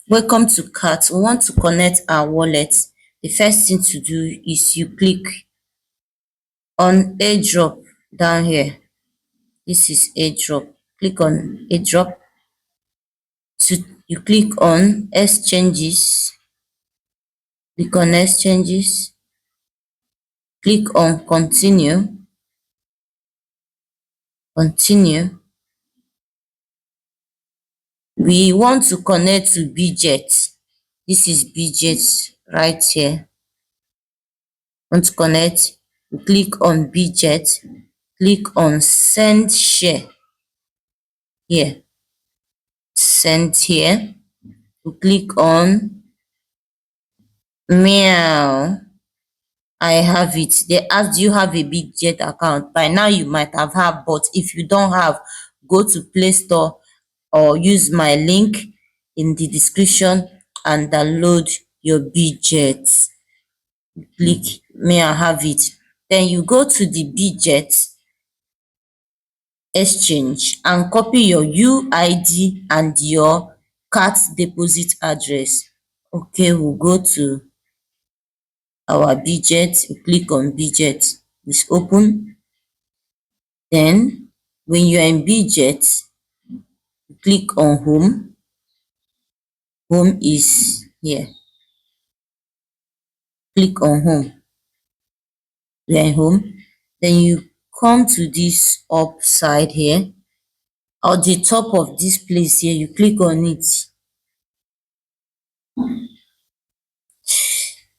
Welcome to cart. We want to connect our wallet. The first thing to do is you click on airdrop down here. This is airdrop. Click on airdrop. You click on exchanges. Click on exchanges. Click on continue. Continue. We want to connect to Bitget. This is Bitget right here. Want to connect? You click on Bitget. Click on send share here. Send here. You click on meow. I have it. They asked you have a Bitget account. By now you might have, but if you don't have, go to Play Store or use my link in the description and download your Bitget. Click may I have it. Then you go to the Bitget exchange and copy your UID and your cart deposit address. Okay, we'll go to our Bitget. You click on Bitget. It's open. Then when you are in Bitget, you click on home. Home is here. Click on home. We are in home. Then you come to this up side here, or the top of this place here. You click on it.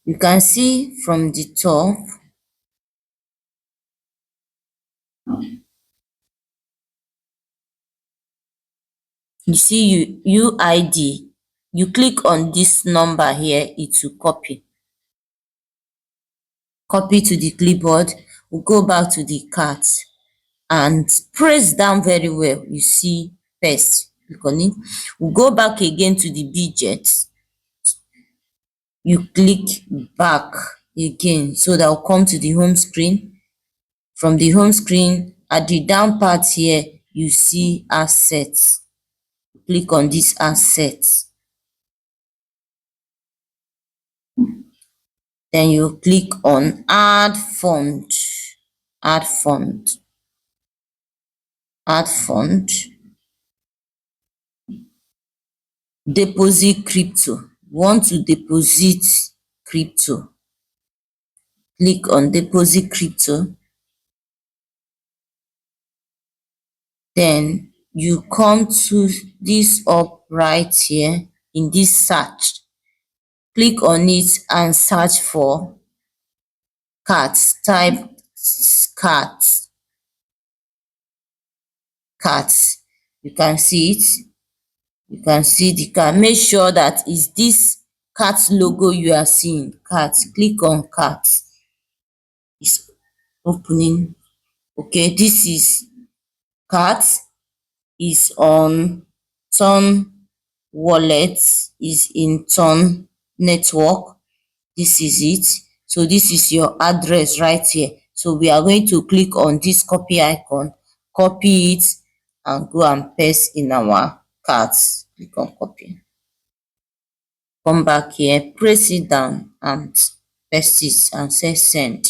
You can see from the top you see UID. You click on this number here, it will copy to the clipboard. We'll go back to the cart and press down very well. You see paste, click on it. We'll go back again to the Bitget. You click back again, so that will come to the home screen. From the home screen, at the down part here, you see assets. Click on this assets. Then you click on add fund. Add fund. Add fund. Deposit crypto. Want to deposit crypto. Click on deposit crypto. Then you come to this up right here in this search. Click on it and search for cards. Type cards. Cards. You can see it. You can see the card. Make sure that is this cards logo you are seeing. Cards. Click on cards. It's opening. Okay, this is cards. Is on Ton Wallet. Is in Ton Network. This is it. So this is your address right here. So we are going to click on this copy icon, copy it, and go and paste in our cards. Click on copy. Come back here, press it down and paste it and say send.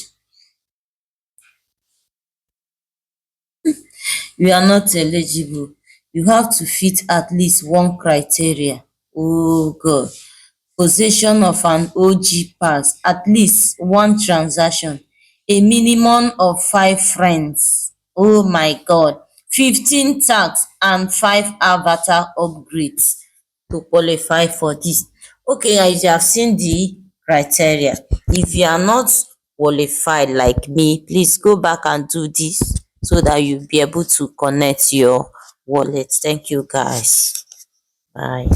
You are not eligible. You have to fit at least one criteria. Oh God. Possession of an OG pass, at least one transaction, a minimum of 5 friends. Oh my God. 15 tags and 5 avatar upgrades to qualify for this. Okay, guys, you have seen the criteria. If you are not qualified like me, please go back and do this so that you'll be able to connect your wallet. Thank you, guys. Bye.